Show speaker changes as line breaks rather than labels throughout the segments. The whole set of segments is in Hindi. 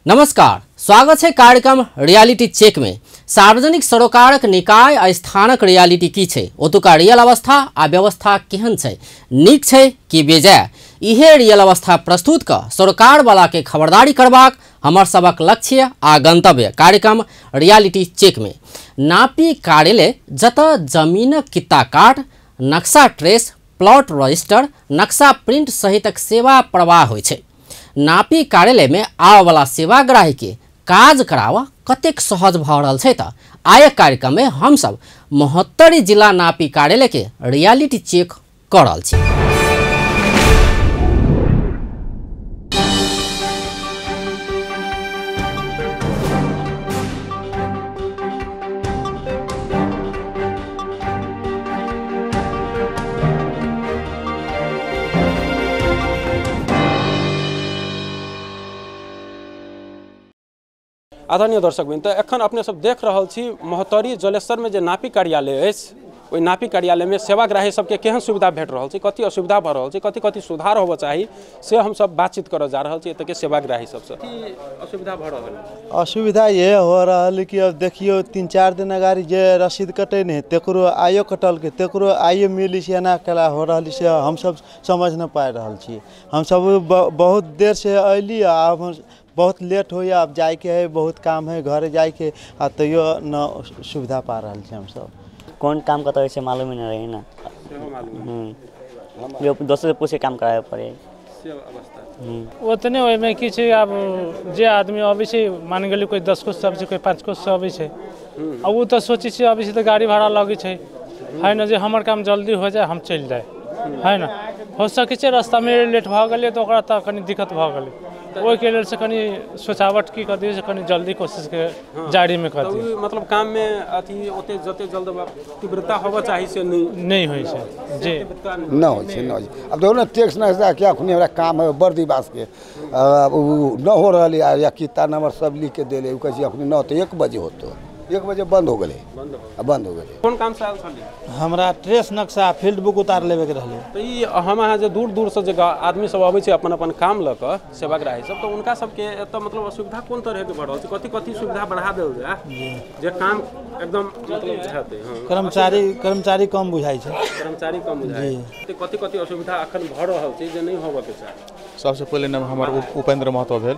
नमस्कार, स्वागत है कार्यक्रम रियालिटी चेक में। सार्वजनिक सरोकारक निकाय आ स्थानक रियालिटी की छे, ओतुका रियल अवस्था आ व्यवस्था केहन छे, नीक छे कि बेजाय, इहे रियल अवस्था प्रस्तुत क सरोकार वाला के खबरदारी करबाक हमर सबक लक्ष्य आ गंतव्य कार्यक्रम रियालिटी चेक में। नापी कार्यालय जत जमीनक कित्ता काट, नक्शा ट्रेस, प्लॉट रजिस्टर, नक्शा प्रिंट सहितक सेवा प्रवाह होइ छे। नापी कार्यालय में आवे वाला सेवाग्राही के काज करावा कतेक सहज भ रहल छै त आय कार्यक्रम में हम सब 72 जिला नापी कार्यालय के रियालिटी चेक कर रहल छी।
आदरणीय दर्शकबिन, तो एखन अपने सब देख रहल छी मोहतरी जलेश्वर में जे नापी कार्यालय अछि, ओहि नापी कार्यालय में सेवाग्राही सबके केहन सुविधा भेट रहल छै, कथी असुविधा भ रहल छै, कथी कथी सुधार होबो चाही, से हम सब बातचीत करऽ जा रहल छी एतऽ के सेवाग्राही सबसे। की असुविधा भ रहल है?
असुविधा ये हो रहल कि अब देखियो 3-4 दिन अगाड़ी जे रसीद कटे नहीं तेकरो आयो कटल के तेकरो आयो मिली से एना केला हो रहल से हम सब समझ न पा रहल छी। हम सब बहुत देर से अइली, अब बहुत लेट हो, अब जाए के है, बहुत काम है, घर जाए के तैयो न सुविधा पा रहा है। हम सब
कौन काम करता है से मालूम ही नहीं रही ना, जो दोस्तों से पूछे काम कराए पड़े
उतने ओहि में कि अब जे आदमी अभी से मान गए कोई 10 कोस अभी कोई 5 कोस अभी है, अब वो तो सोची से अभी से तो गाड़ी भाड़ा लगे है ना, जे हमार काम जल्दी हो जाए हम चल जाए है ना। हो सके रास्ता में लेट भ गए तो कनी दिक्कत भ गए, ओहि के लेल से कनी सोचावट की कर दिए से कनी जल्दी कोशिश के जारी में कर दिए।
मतलब काम में अथी ओते जते जल्द तीव्रता होबा चाहिए से नहीं होई छै जी,
न हो छै न। अब देखो ना टैक्स ना क्या खुनी हमरा काम है बर्दी बास के न हो रहल या कितना नंबर सब लिख के देले, कहे अखनी न तो 1 बजे होतो, 1 बजे बंद हो गए। कौन काम से आयल छली?
हमरा ट्रेस नक्शा फील्ड बुक उतार लेवे के रहले।
तो ई हम अहाँ जे दूर दूर से जे आदमी सब आबै छै अपन अपन काम ल क सेवाग्राही सब, तो उनका सबके एत मतलब असुविधा कोन तरह के भ रहल छै, कथी कथी सुविधा बढ़ा देल जाय जे काम एकदम मतलब हेतै?
कर्मचारी कम बुझाई छै,
कर्मचारी कम बुझाई छै, कथी कथी असुविधा अखन भ रहल छै जे नहीं होबे के चाही?
सबसे पहले नाम हमर उपेंद्र महतो भेल।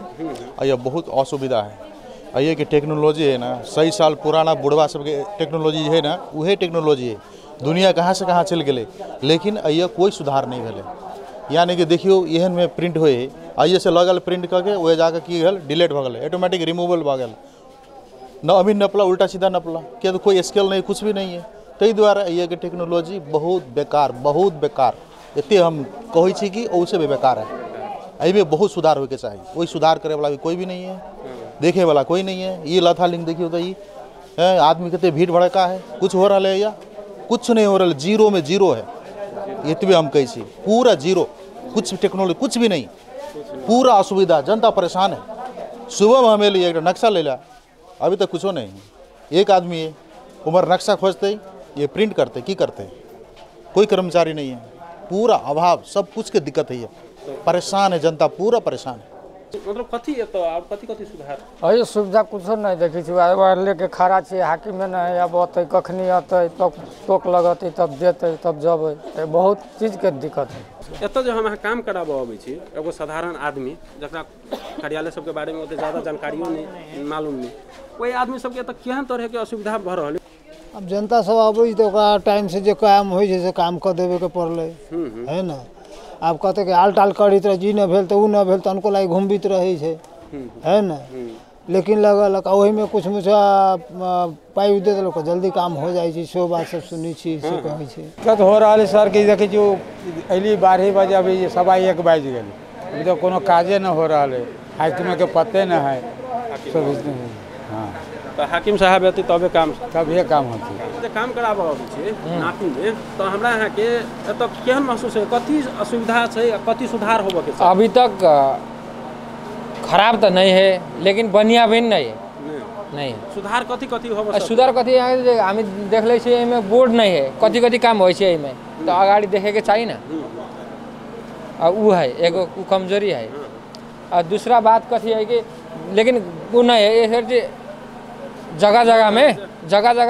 ये बहुत असुविधा है, ये कि टेक्नोलॉजी है ना, 100 साल पुराना बुढ़वा सबके टेक्नोलॉजी है ना, वही टेक्नोलॉजी है। दुनिया कहाँ से कहाँ चल गए, लेकिन ये कोई सुधार नहीं भेले। यानी कि देखियो एहन में प्रिंट होए, आइए से लगल प्रिंट करके वह जाकर की गल डिलीट भ गए, ऑटोमेटिक रिमूवल भ गए, न अभी नपला उल्टा सीधा नपला, क्या तो कोई स्केल नहीं, कुछ भी नहीं है। ताहि द्वारा ये कि टेक्नोलॉजी बहुत बेकार इतने हम कहै छी कि उससे भी बेकार है। अभी बहुत सुधार होके चाहिए, वही सुधार करे वाला भी कोई भी नहीं है, देखे वाला कोई नहीं है। ये लथा लिंक देखिए तो ये आदमी कितने भीड़ भड़का है, कुछ हो रहा है या कुछ नहीं हो रहा है, जीरो में जीरो है, इतने हम कही पूरा जीरो, कुछ टेक्नोलॉजी कुछ भी नहीं, पूरा असुविधा, जनता परेशान है। सुबह में हमें लिए एक नक्शा ले लिया, अभी तक कुछ नहीं। एक आदमी है उम्र नक्शा खोजते ये प्रिंट करते की करते, कोई कर्मचारी नहीं है, पूरा अभाव, सब कुछ के दिक्कत है, ये परेशान है जनता, पूरा परेशान है।
मतलब कथी एतो अब कथी सुधार?
अरे सुविधा कुछो नहीं देखी छी, लेके खड़ा छी हाकिम में नहीं, अब अतै कखनी अतै तब टोक लगतै तब जेतै तब जबै, बहुत चीज के दिक्कत है।
एतो जो हम काम कराबो अबै छी एगो साधारण आदमी जकरा कार्यालय सब के बारे में ओते ज्यादा जानकारियो नहीं मालूम नहीं, कोई आदमी सब के एतो केहन तरह के असुविधा भ रहल?
अब जनता सब आबै तो ओकरा टाइम से जे काम होइ छै से काम क देबे के पड़लै है ना। अब कहते कि हाल टाल करित रह, जी न भेल तो उ न भेल तो उनको लागे घूमबित रहे छै है ना, लेकिन लगल वही में कुछ पाई दे देलक जल्दी काम हो जाए छै, सो बात सब सुनी छी से कहै छै।
दिक्कत हो रहा है सर कि देखिए जो अली 12 बजे अभी 1:15 बज गए, अभी तो कोनो काजे न हो रहा है, हाकिम के पते न है सब। हाँ
तो हाकिम साहब एते तबे काम
होती
जे काम कराबो अबै छै नापी में, तो हमरा अहाँ के एतो केहन महसूस है, कथी असुविधा छै, कथी सुधार होबो के छै?
अभी तक खराब तो नहीं है, लेकिन बढ़िया भी नहीं है। नहीं
सुधार कथी कथी होबो?
सुधार कथी हम देख ले छी, एमे बोर्ड नहीं है, कथी कथी काम होय छै एमे, तो अगाड़ी देखे के चाहिए ना, उ है एगो कमजोरी है। और दूसरा बात कथी है कि लेकिन वो नहीं है ये जगह जगह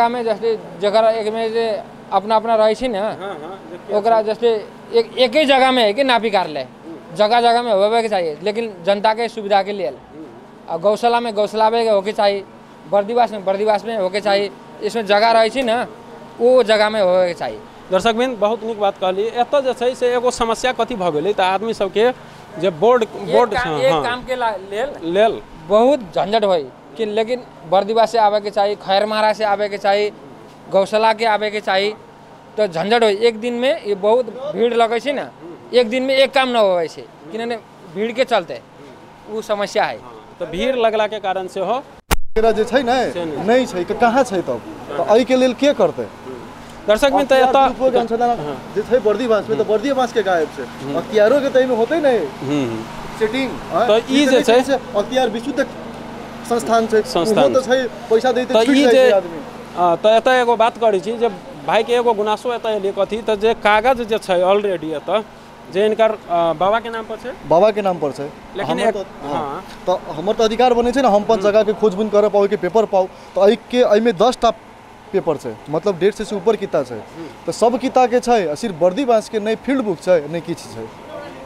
में जैसे जगह एक में जे अपना अपना रहे छी ना ओकरा जैसे एक ही जगह में है कि नापी कार्यालय जगह जगह में होवे के चाहिए, लेकिन जनता के सुविधा के लिए। और गौशाला में गौशाला में होके चाहिए, बर्दिवास में होके चाहिए, इसमें जगह रहे छी ना वो जगह में होवे के चाहिए।
दर्शकबिन बहुत निक बात कहली। एत जे छै से एगो समस्या कथी भ गेलै त आदमी सबके जे बोर्ड
काम के लेल बहुत झंझट होई कि लेकिन बर्दिवास से आवे के चाहिए, खैरमारा से आवे के चाहिए, गौशाला के आवे के चाहिए, तो झंझट होई। एक दिन में ये बहुत भीड़ लगे छै ना, एक दिन में एक काम न होवे छै कि भीड़ के चलते वो समस्या है।
तो भीड़ लगला के कारण से हो
जे छै नहीं छै कहाँ छै तब तो एहि के लेल के करते।
दर्शक में तो
जे छै बर्दिवास में तो बर्दिवास के गायब छै, अख्तियारों के तई में होते नहीं सेटिंग।
तो ई जे छै
अख्तियार विशुद्ध संस्थान छै, वो तो छै पैसा देते
छूट जाय आदमी। तो एत एगो बात करै छी जे भाई के एगो गुनासो एत एलिए कथी त जे कागज जे छै ऑलरेडी एत जे इनकर बाबा के नाम पर छै,
बाबा के नाम पर छै, लेकिन तो हमर तो अधिकार बने छै ना हम 5 जगह के खोजबीन करे पाओ के पेपर पाओ। तो एहि में 10 टा पेपर छै, मतलब 150 से ऊपर किताब छै। तो सब किताब के छै, सिर्फ बर्दिवास के नहीं फील्ड बुक छै नहीं किछ छै।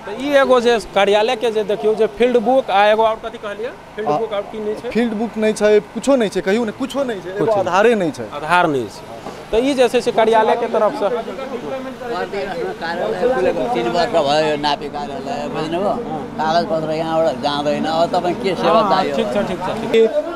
तो ई एगो जे कार्यालय के जे देखियो जे फील्ड बुक आ एगो और कथी कहलिए फील्ड बुक और की नहीं छै,
फील्ड बुक नहीं छै, कुछो नहीं छै, कहियो नहीं कुछो नहीं छै, एगो आधारे नहीं छै,
आधार नहीं छै। तो ई जैसे से कार्यालय के तरफ से
तीन वर्ष भयो नापी कार्यालय बुझ्नुभयो, कागज पत्र यहाँबाट जाँदैन। अब तपाईँ के सेवा चाहियो?
ठीक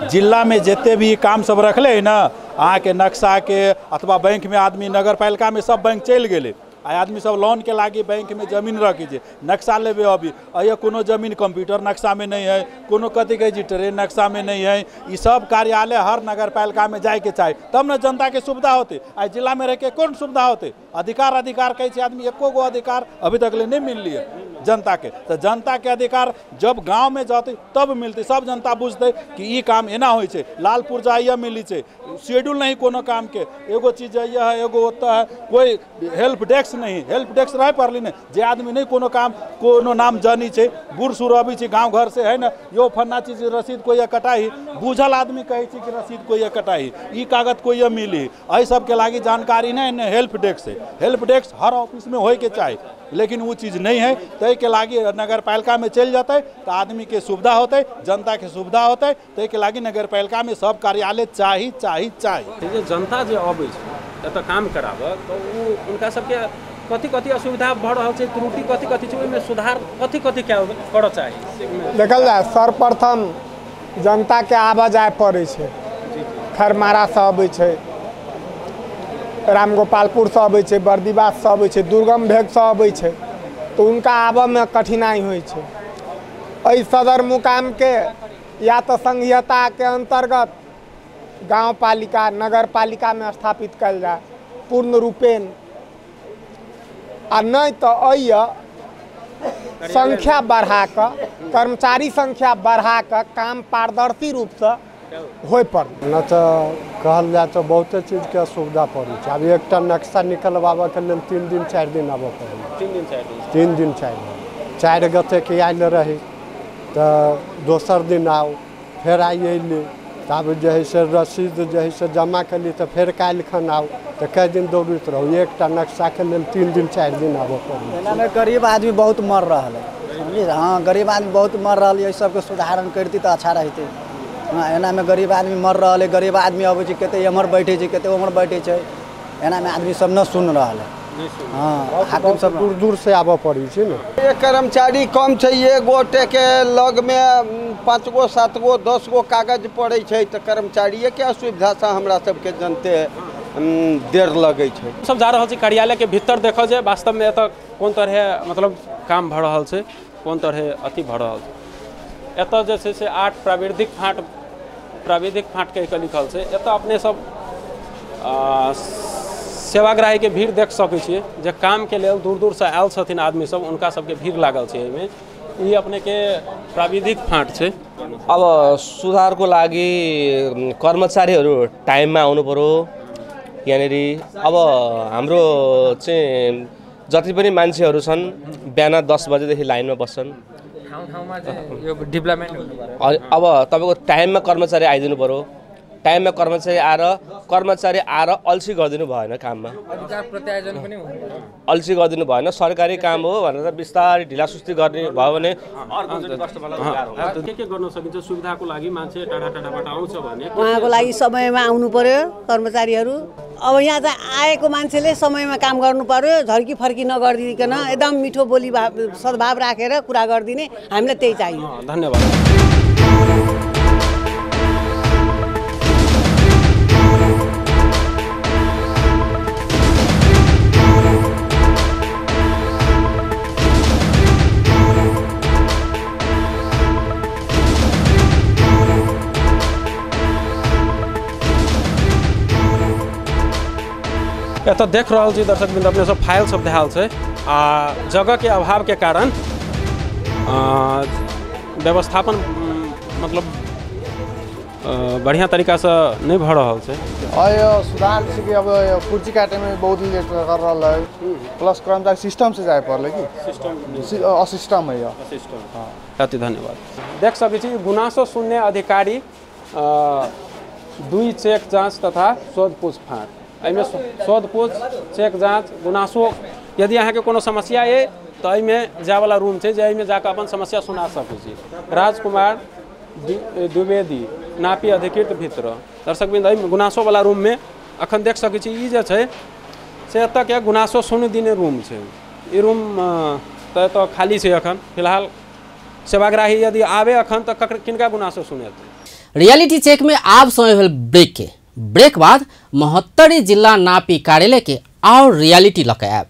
छ।
जिला में जिते भी काम सब रखले है ना अहाँ के नक्शा के अथवा बैंक में आदमी नगर पालिका में सब बैंक चल गए, आदमी सब लोन के लागी बैंक में जमीन रखी छै, नक्शा लेबे अभी अये कोनो जमीन कंप्यूटर नक्शा में नहीं है, कोनो कथी कहे छै ट्रेन नक्शा में नहीं है। ये सब कार्यालय हर नगर पालिका में जाए के चाही, तब न जनता के सुविधा होते। आ जिला में रह के कौन सुविधा होते? अधिकार कहे छै आदमी, एको गो अधिकार अभी तक ले नहीं मिल है जनता के। तो जनता के अधिकार जब गाँव में जाते तब मिलते, सब जनता बुझते कि ई काम एना होइ छै। लाल पुर्जा ये मिली छै, शेड्यूल नहीं कोनो काम के, एगो चीज यह है एगो होता है, कोई हेल्प डेस्क नहीं, हेल्प डेस्क रह पड़ली नहीं, जे आदमी नहीं कोनो काम कोनो नाम जानी छै, बूढ़ सूढ़ अभी छै गाँव घर से है ना, यो फन्ना चीज रसीद कोई कटाही, बुझल आदमी कहे छै कि रसीद कोई कटाही, ई कागज कोई मिली, एहि सब के लागी जानकारी नहीं। हेल्प डेस्क है, हेल्प डेस्क हर ऑफिस में होए के चाही, लेकिन वो चीज़ नहीं है। तय के लागी नगर पालिका में चल जाते तो आदमी के सुविधा होते, जनता के सुविधा होते। तय के लागी नगर पालिका में सब कार्यालय चाही।
जनता जो अबै छै एतऽ काम कराबऽ तो उनका सबके कथी असुविधा भऽ रहल छै, त्रुटि कथी छै, ओहिमे सुधार कथी करऽ चाही?
देखल जाए सर्वप्रथम जनता के आबऽ जाय पड़ै छै, खरमारा से अबै छै, रामगोपालपुर से अबै छै, बर्दिवास से अबै छै, दुर्गम भेग से अबै छै, तो उनका आबऽ में कठिनाई होइ छै। एहि सदर मुकाम के या तो संघीयता के अंतर्गत गांव पालिका नगर पालिका में स्थापित कल जाए पूर्ण रूपेण, आ नहीं तो संख्या बढ़ा कर कर्मचारी संख्या बढ़ा कर काम पारदर्शी रूप से हो पर
न तो कहल जाए तो बहुते चीज के सुविधा पड़े। अब एक नक्शा निकलवाबे के लिए 3 दिन 4 दिन आबे पड़े, 3 दिन 4 दिन 4 गते के आयल रही तो दोसर दिन आओ फिर आइए, तब जो है से रसीद जो है से जमा कली तो फिर काल्हि खन आओ, तो कई दिन दौड़ते रहो। एक नक्शा के लिए 3 दिन 4 दिन आबे पड़े।
गरीब आदमी बहुत मर रहा है, समझिए। हाँ, गरीब आदमी बहुत मर रहा है, सबके सुधारण करती तो अच्छा रहते। हाँ, एना में गरीब आदमी मर रहा है, गरीब आदमी अबै छै कते एम्हर बैठे छै कते ओम्हर बैठे छै, एना में आदमी सब न सुन रहा है। हाँ, हाकिम सब
दूर दूर से आबऽ पड़े छै ने।
एक कर्मचारी कम छै, एक गोटे के लग में 5 गो 7 गो 10 गो कागज पड़े छै, तो कर्मचारिये के असुविधा से हमरा सबके जनते देर लगे छै।
सब जा रहल छै कार्यालय के भीतर, देखल जाए वास्तव में एतऽ कोन तरह मतलब काम भऽ रहल छै, कोन तरह अथी भऽ रहल छै। एतऽ जे छै से 8 प्राविधिक फाँट के लिखल छै। एतऽ अपने सब सेवाग्राही के भीड़ देख सकै छियै, जे काम के लेल दूर दूर से आयल छथिन आदमी सब, उनका सबके भीड़ लागल छै। एहिमे ई अपने के प्राविधिक फाँट छै।
अब सुधार को लागि कर्मचारीहरू टाइममा आउनु पर्यो यहाँनिर। अब हाम्रो चाहिँ जति पनि मान्छेहरू छन् बिहान 10 बजेदेखि लाइनमा बस्छन्,
ठाउँमा चाहिँ यो डेभलपमेन्ट हुनु पर्यो।
अब तपाईँको टाइममा कर्मचारी आइदिनु पर्यो, टाइममा कर्मचारी आएर अल्छी गरिदिनु भएन काममा,
अधिकार प्रत्यायोजन पनि हुनु पर्यो।
अल्छी गरिदिनु भएन, सरकारी काम हो भनेर बिस्तारै ढिलासुस्ती गर्ने भयो भने
के गर्न सकिन्छ सुविधाको लागि मान्छे टाढा टाढाबाट आउँछ भने
उहाँको लागि समयमा आउनु पर्यो कर्मचारीहरू। अब यहाँ चाहिँ आएको मान्छेले समयमा काम गर्नु पर्यो, झर्की फर्की नगरिदिकन एकदम मिठो बोली सद्भाव राखेर कुरा गरिदिने, हामीलाई त्यही चाहियो।
धन्यवाद। एतऽ देख रहल छी दर्शक बिंदु अपने सब फाइल सब देखाल छै आ जगह के अभाव के कारण व्यवस्थापन मतलब बढ़िया तरीका से नहीं भ रहल छै।
सुधार जैसे कि अब कुर्सी काटे में बहुत लेट कर रहा है, प्लस कर्मचारी सिस्टम से जाए पड़े कि सिस्टम है
हाँ। अति धन्यवाद। देख सकै छी गुनासो सुन्ने अधिकारी 2 चेक जाँच तथा शोध पूछफाछ एहिमे शोध पूछ चेक जाँच गुनासो यदि अहाँके कोनो समस्या है तो एहिमे जायवाला रूम छै जे एहिमे जाकर अपन समस्या सुना सकै छी। राजकुमार द्विवेदी नापी अधिकृत भित्र दर्शक बिंदु एहिमे गुनासो वाला रूम में अखन देख सकै छी ई जे छै से एतऽ के गुनासो सुनि दिने रूम छै। ई रूम तो खाली छै अखन फिलहाल। सेवाग्राही यदि आवे अखन तो किनका गुनासो सुनेतै।
रियलिटी चेक में आब समय भेल ब्रेक के। ब्रेक बाद महोत्तरी जिला नापी कार्यालय के और रियलिटी लक आब।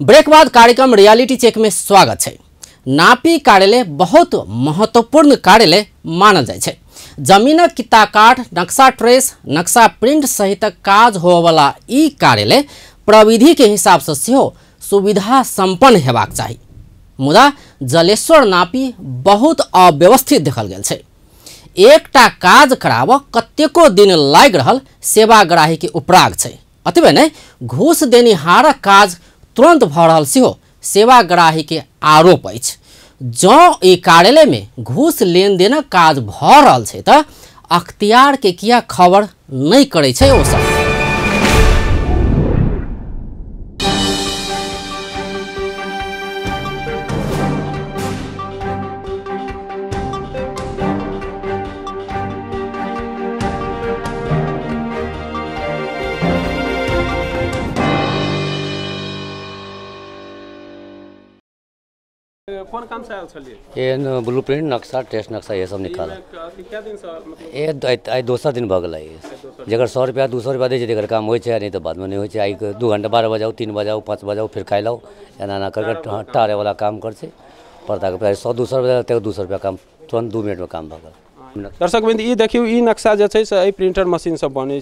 ब्रेक बाद कार्यक्रम रियलिटी चेक में स्वागत है। नापी कार्यालय बहुत महत्वपूर्ण कार्यालय मानल जाय छै। जमीन किता काट नक्शा ट्रेस नक्शा प्रिंट सहित काज होवला ई कार्यालय प्रविधि के हिसाब से सेहो सुविधा संपन्न हेबाक चाही। मुदा जलेश्वर नापी बहुत अव्यवस्थित देखल गेल छै। एकटा काज कराब कतेको दिन लागि रहल सेवाग्राही के उपराग छै। अतबे नहीं घूस देनिहारक काज तुरंत भ रहल सेहो सेवाग्राही के आरोप अछि। जँ ई कार्यालय में घूस लेन देनक काज भ रहल छै त अख्तियार के किया खबर नहीं करै छै ओ सब।
कौन काम से आयल छलिए?
ये ब्लूप्रिंट नक्शा टेस्ट नक्शा ये सब निकाला।
क्या दिन से मतलब
ये दोसर दिन भऽ गेलै। जकर 100 रुपया 200 रुपया दै छै तकर काम होइ छै, नहीं तो बाद में नहीं होइ छै। आई 2 घंटा 12 बजाओ 3 बजाओ 5 बजाओ फिर खाइ लाओ एना एना करके टारे वाला काम कर छै। पर्दा के 100-200 रुपया तक 200 रुपया काम तुरंत 2 मिनट में काम भऽ गेल।
दर्शक बिंदु ई देखियो ई नक्शा जे छै से एहि प्रिंटर मशीन से बनै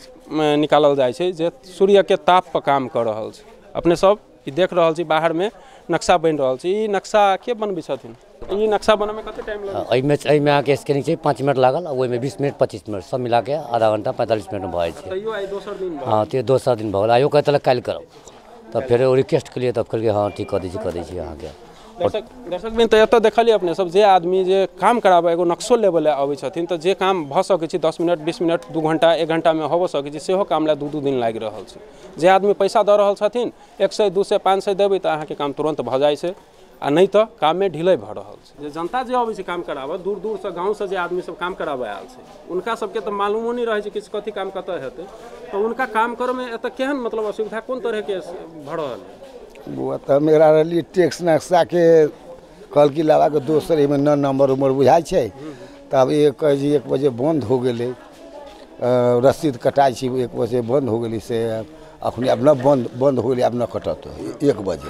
निकालल जाइ छै जे सूर्य के ताप पर काम कर रहल छै। अपने सब ई देख रहल छी बाहर में नक्शा बन रहल छै। ई नक्शा के बनबै छथिन? ई नक्शा बनने में कते टाइम लगै?
एहिमे आके स्कैनिंग छै 5 मिनट लागल आ ओहिमे 20 मिनट 25 मिनट सब मिला के आधा घंटा 45 मिनट में भऽ जाइ छै।
तैयो आई दोसर दिन
हाँ तो दोसर दिन भऽ गेल। आइयो कहते काल्हि करब तब फिर रिक्वेस्ट के लिए तब कहलकै हाँ ठीक कऽ दै छी अहाँ के।
दर्शक बिन तो एतऽ देखलिए अपने सब जे आदमी जे काम कराबे एगो नक्शो लेवल आबै छथिन तो जे काम भऽ सकै छै 10 मिनट 20 मिनट 2 घंटा 1 घंटा में होबो सकै छै सेहो काम ला 2-2 दिन लागि रहल छै। जे आदमी पैसा दऽ रहल छथिन 100 200 500 देबै तऽ अहाँके काम तुरंत भऽ जाइ छै। आ नहीं तो काम में ढिलाई भ रहल छै। जे जनता जे अबै छै काम कराबऽ दूर दूर से गाँव से जे आदमी सब काम कराबऽ आयल छै उनका सबके तो मालूमो नहीं रहे छै कि कथी काम कतऽ हेतै, तो उनका काम करे में एतऽ केहन मतलब असुविधा कोन तरह के भ रहल है?
वो तो मेरा रही टैक्स नक्शा के कल की लावा के दोसर में न नंबर उम्र बुझाई छै, तब 1 बजे बंद हो गए, रसीद कटाई छी 1 बजे बंद हो गई से अखनी अब न बंद हो गई, अब न कटत 1 बजे।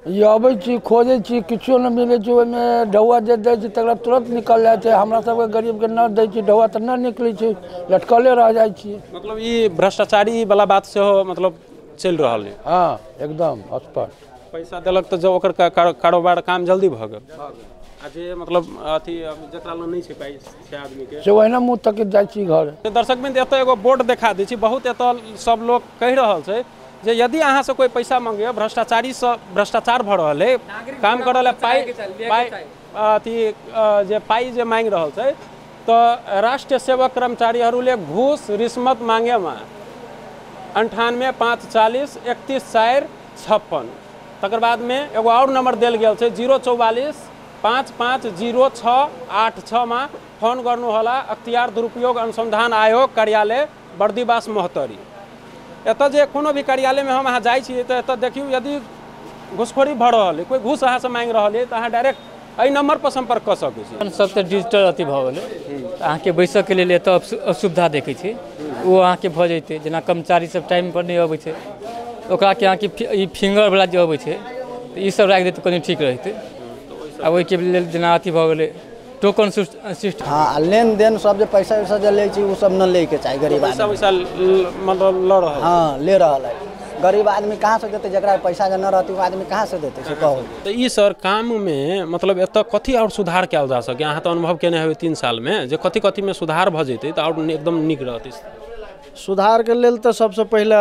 ये अबै छी खोजे छी किछो न मिले छै, ओहिमे ढौआ जे दै छै तकरा तुरंत निकल जाए छै, हमरा सबके गरीब के न दै छै ढौआ तऽ न निकलै छै, लटकले रह जाइ छी।
मतलब ई भ्रष्टाचारी वाला बात से हो मतलब चल रहल है?
हाँ एकदम स्पष्ट।
पैसा देलक तो जो ओकर कारोबार काम जल्दी भ गेल, आ जे मतलब अथी जकरा लग नहीं छै पाई से आदमी के
से ओहिना मुँह तक जाइ छी घर।
दर्शक बिंद एतऽ एगो बोर्ड देखा दै छी, बहुत एतऽ सब लोग कहि रहल छै जे यदि अहाँ से कोई पैसा मांगे भ्रष्टाचारी से भ्रष्टाचार भ रहल है, काम करल पाई अथी जे पाई जे मांग रहल छै तो राष्ट्रीय सेवक कर्मचारीहरूले घूस रिश्वत मांगे में 98 5 40 31 4 56। तकर बाद में एगो और नंबर देल गेल छै 044 550686 में फोन गर्नु होला अख्तियार दुरुपयोग अनुसंधान आयोग कार्यालय बर्दीवास मोहतरी। एतऽ जे कोनो भी कार्यालय में हम अहाँ जाइ छी तऽ एतऽ देखियो यदि घुसखोरी भ रहल है, कोई घूस अहाँ से मांग रहल है तऽ अहाँ डायरेक्ट एहि नंबर पर संपर्क कर सकै छी।
सब तऽ डिजिटल अथी भऽ गेलै, अहाँके बैसऽ के लेल एतऽ असुविधा देखै छी, ओ अहाँके भऽ जैतै। जेना कर्मचारी सब टाइम पर नहीं अबै छै, ओकरा के अहाँके ई फिंगर वाला जे अबै छै तऽ ई सब राखि देतै कनी ठीक रहतै। आ ओहिके लेल जेना अथी भऽ गेलै टोकन सिस्टम।
हाँ लेन देन सब जे पैसा वैसा जे ले छी वो सब न ले के चाही गरीब आदमी।
पैसा मतलब ल रहल।
हाँ ले रहल है, गरीब आदमी कहाँ से देते, जकरा पैसा जे न रहती वो आदमी कहाँ से देते से कहू।
तो ई सर काम में मतलब एतऽ कथी और सुधार कयल जा सके? अहाँ तो अनुभव केने हेबै 3 साल में, जे कथी कथी में सुधार भ जेतै तऽ और एकदम नीक रहतै।
सुधार के लेल तो सबसे पहले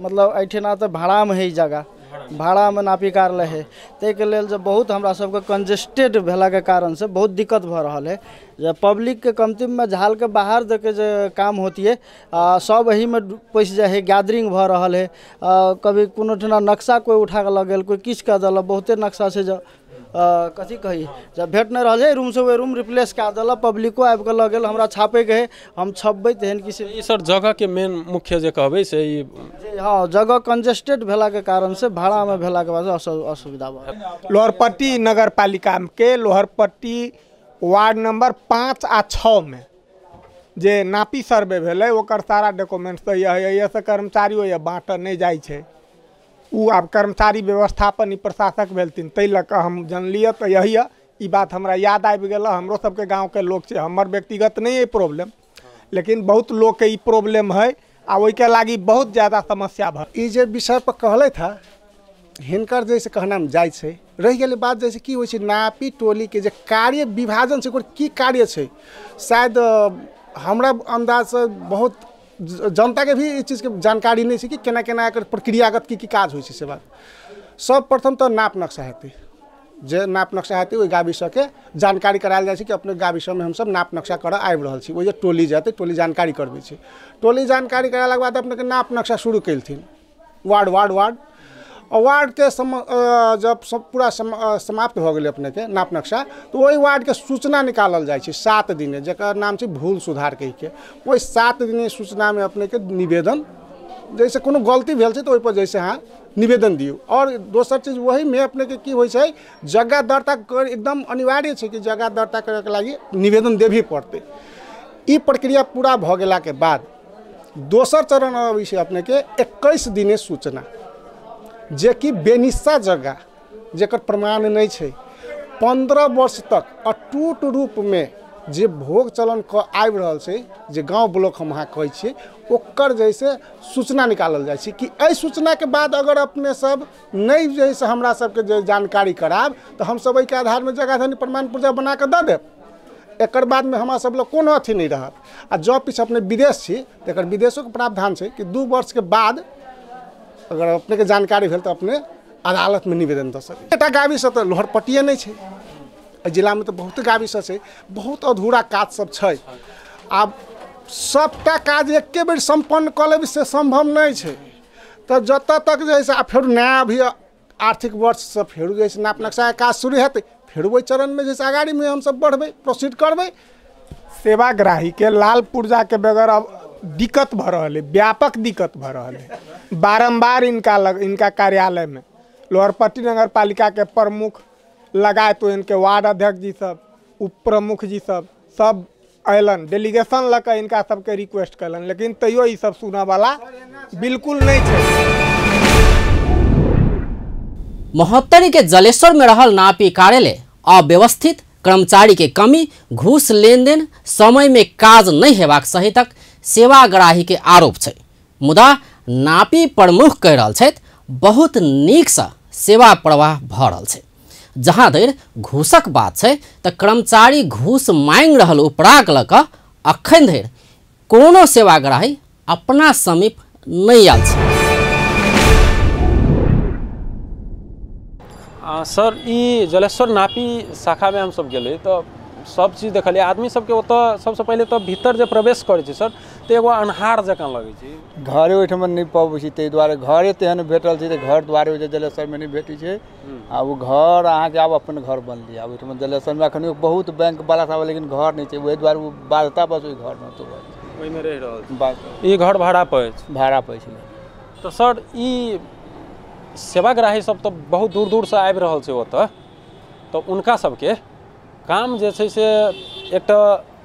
मतलब एठिना तो भाड़ा में है जगह, भाड़ा में नापी कार्यालय है, ताहिके लेल जे बहुत हमरा सबके कंजेस्टेड भेला के कारण से बहुत दिक्कत भ रहल है। जे पब्लिक के कमती में झाल के बाहर दे के जे काम होती है सब यही में पैस जाए है, गैदरिंग भ रहल है। कभी कोनो ठिना नक्शा कोई उठा के लग गेल, कोई किछ कह दिल, बहुते नक्शा से जो कथी कही जब भेट नहीं रहा है रूम से वो रूम रिप्लेस कर दिल, पब्लिको आबि के लग गेल, हमरा छापे के है हम छपबै तेहन किसी।
ई सर जगह के मेन मुख्य जे कहबै से ई
हाँ जगह कंजेस्टेड भेला के कारण से भाड़ा में भेला के बाद असुविधा भ।
लोहरपट्टी नगर पालिका के लोहरपट्टी वार्ड नंबर 5 आ 6 में जे नापी सर्वे भेलै ओकर सारा डॉक्यूमेंट्स तो यही से कर्मचारी या बाँटल नहीं जाइ छै। उ आब कर्मचारी व्यवस्थापन प्रशासक भेलथिन, तै लऽ कऽ हम जानलिए तो यही ई बात हमरा याद आबि गेल। हमरो सबके गाँव के लोग छै, हमर व्यक्तिगत नहीं है प्रॉब्लम, लेकिन बहुत लोग के ई प्रॉब्लम है आ ओहि के लागी बहुत ज़्यादा समस्या भ।
ई जे विषय पर कहले था हिनकर जैसे कहना में जाइ छै, रह गेलै बात जैसे की होइ छै नापी टोली के जे कार्य विभाजन छै ओकर की कार्य छै, शायद हमरा अंदाज से बहुत जनता के भी इस चीज़ के जानकारी नहीं है कि केना केना एकर प्रक्रियागत की काज होइ छै से बात। सब प्रथम तो नाप नक्शा हेतै, जे नाप नक्शा हेतै ओहि गाविस के जानकारी करायल जाइ छै कि अपने गाविस में हम सब नाप नक्शा करऽ आबि रहल छी। ओहि टोली जेतै, टोली जानकारी करबै छै, टोली जानकारी कराला के बाद अपने के नाप नक्शा शुरू केलथिन वार्ड वार्ड वार्ड वार्ड के जब सब पूरा समाप्त हो गए अपने के नाप नक्शा, तो वही वार्ड के सूचना निकालल जाइ छै 7 दिने, जकर नाम छै भूल सुधार कहि के। वही 7 दिने सूचना में अपने के निवेदन, जैसे कोनो गलती भेल छै तो ओहि पर जैसे अहाँ निवेदन दियौ। और दोसर चीज वही में अपने के की होइ छै जगह दर्ता कर एकदम अनिवार्य छै कि जगह दर्ता करे के लागि निवेदन देबही पड़तै। ई प्रक्रिया पूरा भ गेला के बाद दोसर चरण अबै छै अपने के 21 दिने सूचना, जे कि बेनिस्सा जगह जेकर प्रमाण नहीं छै 15 वर्ष तक अटूट रूप में जे भोग चलन क आबि रहल छै, जे गांव ब्लॉक हम अहाँ कहै छियै ओकर जैसे सूचना निकालल जाइ छै कि एहि सूचना के बाद अगर अपने सब नहीं जैसे हमरा सबके जे जानकारी कराब तो हम सब के आधार में जगह धनी प्रमाण पुर्जा बना के दे देब। एकर बाद में हमरा सब लोग कोनो अथी नहीं रहत। आ जब पीछे अपने विदेश छी तो एकर विदेशों के प्रावधान छै कि 2 वर्ष के बाद अगर अपने के जानकारी भेल तो अपने अदालत में निवेदन दे सकै। एटा गाविस तो लोहरपट्टिए नहीं छै, जिला में तो बहुत गाविस छै, बहुत अधूरा काज सब छै। आब सबटा काज एके बेर संपन्न कऽ लेब से संभव नहीं छै, तो जतऽ तक जे है फिर नया भी
आर्थिक वर्ष से फेर जैसे नाप नक्शा के काज शुरू हेतै फेर ओहि चरण में जैसे आगाड़ी में हम सब बढ़बै प्रोसीड करबै। सेवाग्राही के लाल पुर्जा के बगैर अब दिक्कत भ रहा है, व्यापक दिक्कत भ रहा है। बारंबार इनका कार्यालय में लोहरपट्टी नगर पालिका के प्रमुख लगाए तो इनके वार्ड अध्यक्ष जी सब, उप प्रमुख जी सब अलन डेलीगेशन लग के इनका सबके रिक्वेस्ट कलन, लेकिन तैयो ये सब सुना वाला बिल्कुल नहीं है।
महोत्तरी के जलेश्वर में रहल नापी कार्यालय अव्यवस्थित, कर्मचारी के कमी, घूस लेनदेन, समय में काज नहीं हेबाक सहितक सेवाग्राही के आरोप छै। मुदा नापी प्रमुख कहि रहल छथि बहुत नीक सँ सेवा प्रवाह भ रहल छै। जहाँ धरि घूसक बात छै तऽ कर्मचारी घूस मांगि रहल उपराग लऽ कऽ अखन धरि कोनो सेवाग्राही अपना समीप नहीं आयल छै।
सर ई जलेश्वर नापी शाखा में हम सब गेले तो सब चीज देखलिए, आदमी सबके ओतऽ सबसे पहले तो भीतर जे प्रवेश करे छै सर तो एगो अन्हार जकाँ लगे छै।
घरे ओहिठाम नहीं पबै छै, ताहि दुआरे घरे तेहन भेटल छै घर दुआरे जलेश्वर में नहीं भेटै छै। आ वो घर अहाँके आब अपन घर बनलिए, आब ओहिठाम जलेश्वर में अखन बहुत बैंक वाला सब लेकिन घर नहीं छै, वही दुआरे वो बाध्यता बस ओहि घर में तो
ओहि में रह रहल छै। ई घर भाड़ा पे छै। तो सर ई सेवाग्राही सब तो बहुत दूर दूर से आबि रहल छै ओतऽ, तो उनका सबके काम जे छै से एकटा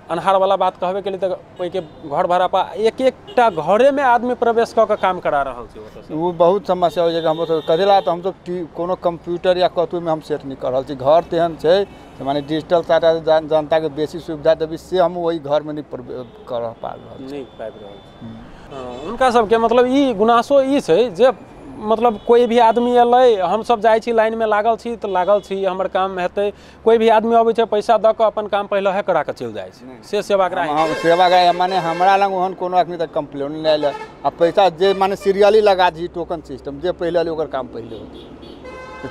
अन्हार वाला बात कहबे के लिए तो ओहि के घर भाड़ा पर एक घरे में आदमी प्रवेश कऽ के काम करा रहल छै ओतऽ से।
वो बहुत समस्या हो जाएगा। हम सब करेला तो हम सब कोनो कंप्यूटर या कतौ में हम सेट नहीं कर रहल छी। घर तेहन छै माने डिजिटल साटा जनता के बेसी सुविधा देबी से हम वही घर में नहीं कर पा रहल छी, नहीं पाबि रहल।
उनका सबके मतलब ई गुनासो ई छै जे मतलब कोई भी आदमी अलै हम सब जाइ छी लाइन में लागल छी तो लागल छी हमर काम हेतै, कोई भी आदमी अबै छै पैसा दऽ कऽ अपन काम पहिले है करा के चलि जाइ छै से सेवाग्राही।
सेवाग्राही माने हमरा लग ओहन कोनो अखनी तक कंप्लेन नहीं आयल। आ पैसा जे माने सीरियली लगा दी टोकन सिस्टम जे पहिले ले ओकर काम पहिले होतै,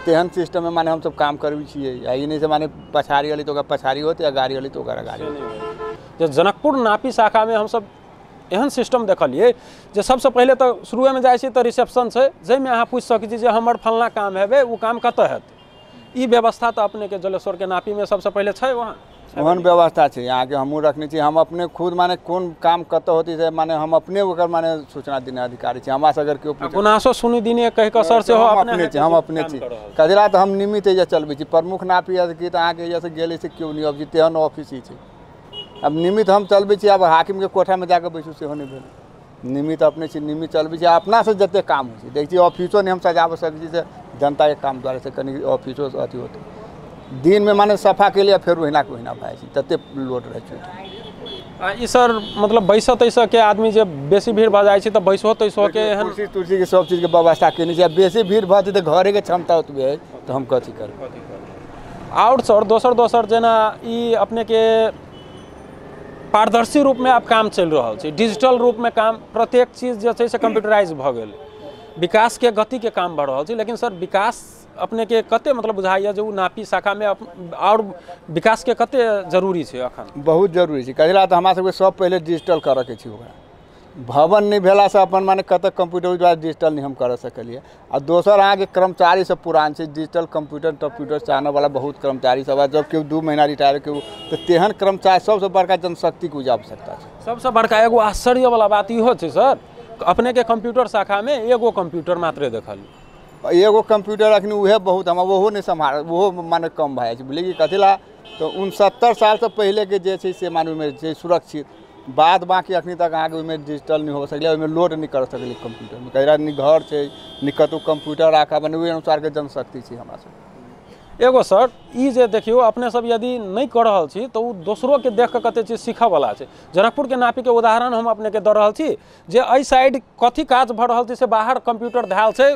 तेहन सिस्टम में माने हम सब काम करबै छियै। ई नहीं से माने पछाड़ी वाली तो ओकर पछाड़ी होतै या गाड़ी वाली तो ओकर गाड़ी होतै।
जे जनकपुर नापी शाखा में हम सब एहन सिस्टम देखलिए जे सबसे पहले तो शुरू में जाइ छी तो रिसेप्शन छै जाहिमे अहाँ पूछ सकै छी जे हमर फलना काम हेबे वो काम कतऽ हेतै। ई व्यवस्था तो अपने के जलेश्वर के नापी में सबसे पहले छै वहाँ
ओहन व्यवस्था छै यहाँ के हमहूँ रखने छी। हम अपने खुद माने कोन काम कतऽ होती है माने हम अपने ओकर माने सूचना देने अधिकारी छी। हमरा से अगर केओ
गुनासो सुनी दिने कहि कऽ सर से हो
अपने छी, हम अपने छी। कजरा तो हम नियमित एजा चलबै छी। प्रमुख नापी अधिकारी तो अहाँके एजा से गेले से केओ नहीं अब जी तेहन ऑफिस ही छै। अब नियमित हम चलबै छी। अब हाकिम के कोठा में जाकर बैसू सेहो नहीं भेल। नियमित अपने छी, नियमित चलबै छी। अपना से जते काम होइ छै देखै छी ऑफिसो नहीं हम सजाब सकै छी से जनता के काम द्वारा से कनी ऑफिसो अथी होतै। दिन में माने सफा के लिए फिर ओहिना के ओहिना भए छै, तते लोड रहै छै।
ई सर मतलब बैसऽ तैसऽ के आदमी जे बेसी भीड़ भऽ जाइ छै तऽ बैसो तैसो के एहन
कुर्सी तुर्सी के सब चीज के व्यवस्था केने छै। बेसी भीड़ भऽ जेतै घरे के क्षमता ओतबे है तो हम कथी करबै।
और सर दोसर जेना ई अपने के पारदर्शी रूप में अब काम चल रहा है, डिजिटल रूप में काम प्रत्येक चीज जो है से कंप्यूटराइज भ गए, विकास के गति के काम बढ़ रहा है। लेकिन सर विकास अपने के कते मतलब बुझाइए जो नापी शाखा में और विकास के कते जरूरी है अखन?
बहुत जरूरी है। कहिला तो हमरा सबके सब पहले डिजिटल करे के छै। ओकरा भवन नहीं भेला से अपन माने कतक कंप्यूटर द्वारा डिजिटल नहीं हम कर सकलिए। आ दोसर अहाँ के कर्मचारी सब पुरान छै, डिजिटल कंप्यूटर चाहने वाला बहुत कर्मचारी सब है। जब केओ 2 महीना रिटायर के तो तेहन कर्मचारी सबसे बड़का जनशक्ति के आवश्यकता है।
सबसे बड़का एगो आश्चर्य वाला बात इहो छै सर, अपने के कंप्यूटर शाखा में एगो कंप्यूटर मात्र देखल,
एगो कंप्यूटर अखनी उहे बहुत हम ओहो नहीं संभाल, ओहो माने कम भए छै। बुझलिए कि कथिला तो 69 साल से पहले के जे छै से माने में सुरक्षित बाद बाकी अखनी तक अहाँके ओहिमे डिजिटल नहीं हो सकले, ओहिमे लोड नहीं कर सकले कंप्यूटर में। कहिरा नहीं घर छै नहीं कतौ कंप्यूटर राखा बने ओहि अनुसार के जनशक्ति छै हमरा सब।
एगो सर ई जे देखियो अपने सब यदि नहीं कर रहल छी तो दोसरों के देख के कते चीज सीखऽ वाला छै। जनकपुर के नापी के उदाहरण हम अपने के दऽ रहल छी जे एहि साइड कथी काज भऽ रहल छै से बाहर कंप्यूटर धैल छै,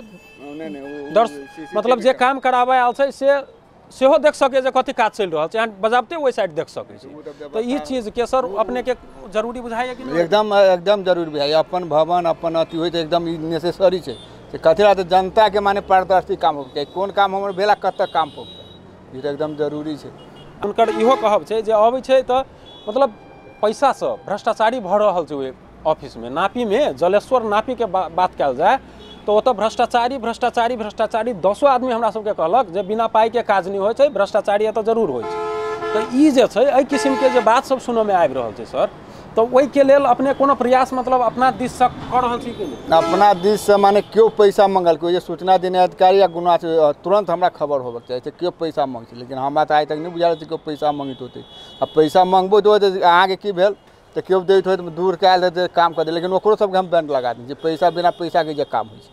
मतलब जे काम कराबे आयल छै से सेहो देख सके जे कथी काज चल रहा है, बजाबते वही साइड देख सके छी। तो ये चीज के सर अपने के जरूरी बुझाइए कि
एकदम जरूरी बुझाइए। अपन भवन अपन अथी हो एकदम नेसेसरी है। कथी तो जनता के माने पारदर्शी काम हो चाहिए, कौन काम हमर भेला कत काम पहुँचतै ई तो एकदम जरूरी है।
उनकर इहो कहब छै जे अबै छै तो मतलब पैसा से भ्रष्टाचारी भऽ रहल छै ऑफिस में। नापी में जलेश्वर नापी के बात कल जाए तो ओतऽ भ्रष्टाचारी भ्रष्टाचारी भ्रष्टाचारी 10 आदमी हमरा सबके कहलक जे बिना पाई के काज नहीं होइ छै, भ्रष्टाचारी एतऽ जरूर होइ छै। तो ई जे छै एहि किस्मके जे बात सब सुनऽमे आबि रहल छै सर, तो ओहिके लेल अपने कोनो प्रयास मतलब अपना दिस से कर रहल छी कि नहीं?
अपना दिस से माने क्यों पैसा मंगल कोई जे सूचना देने अधिकारी या गुना तुरंत हमरा खबर होबक चाही छै क्यों पैसा मांगै, लेकिन हमरा तऽ आइ तक नहीं बुझायल छै क्यों पैसा मांगित होतै। अब पैसा मांगबो तो अहाँके की भेल तो क्यों दैत होत दूर कयल हेतै काम कर दे, लेकिन ओकरो सबके हम बैंड लगा दी पैसा बिना पैसा के जे काम होइ छै।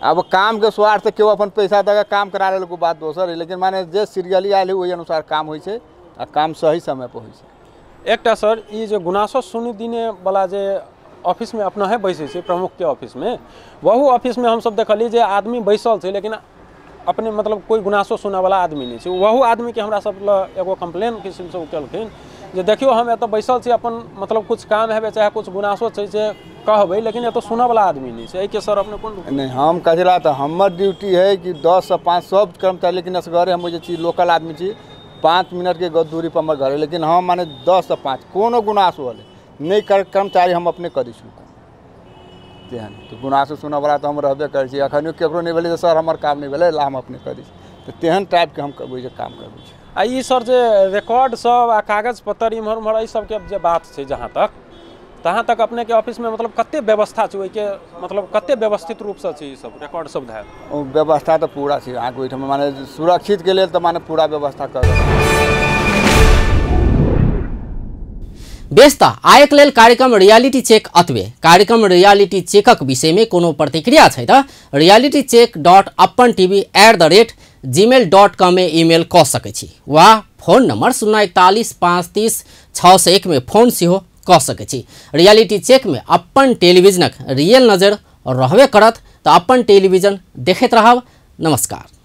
अब काम के स्वार्थ से क्यों अपन पैसा दे काम करा लेल को बात दोसर है, लेकिन माने जे सीरियली आयल है ओहि अनुसार काम होइ छै आ काम सही समय पर होइ छै।
एकटा सर ई जे गुनासो सुनि दिने वाला जे ऑफिस में अपना है बैसे छै प्रमुख के ऑफिस में, वहू ऑफिस में हम सब देखली जे आदमी बैसल छै लेकिन अपने मतलब कोई गुनासो सुने वाला आदमी नहीं छै। वहू आदमी के हमरा सब एगो कंप्लेन किस्म से केलखिन जे देखियो हम एतऽ बैसल छी अपन मतलब कुछ काम हेबे चाहे कुछ गुनासो छै से कहबै, लेकिन एतऽ सुने वाला आदमी नहीं छै। एहि के सर अपने कोन
नहीं हम कहला तो हमर ड्यूटी है कि 10 से 5 सब कर्मचारी, लेकिन असगरे हम जे छी लोकल आदमी छी 5 मिनट के दूरी पर हमर घर है, लेकिन हम माने 10 से 5 कोनो गुनासो वाले नहीं कर्मचारी हम अपने करी छु तेहन। तो गुनासो सुने वाला तो हम रहबे करै छी, अखनियो केकरो नहीं भेलै सर हमर काम नहीं भेलै ला हम अपने करी, तो तेहन टाइप के हम करबै जे काम करबै छी।
आ ई सर जे रिकॉर्ड सब आ कागज पत्तर इम्हर उम्हर एहि सबके जे बात छै तहाँ तक अपने के ऑफिस में मतलब कते व्यवस्था छै ओइके मतलब कते व्यवस्थित रूप से छै ई सब रिकॉर्ड सब धायल?
ओ व्यवस्था तो पूरा छै अहाँके ओहिठाम माने सुरक्षित के लेल तो माने पूरा व्यवस्था कर
व्यस्त आयक लेल कार्यक्रम रियालिटी चेक अतबे। कार्यक्रम रियालिटी चेकक विषय में कोनो प्रतिक्रिया छै त realitycheck.appan.tv@gmail.com में ईमेल क सकै छी वा फोन नंबर 041 530 601 में फोन सेहो क सकै छी। रियालिटी चेक में अपन टेलीविजनक रियल नजर रहबे करत त अपन टेलीविजन देखैत रहब। नमस्कार।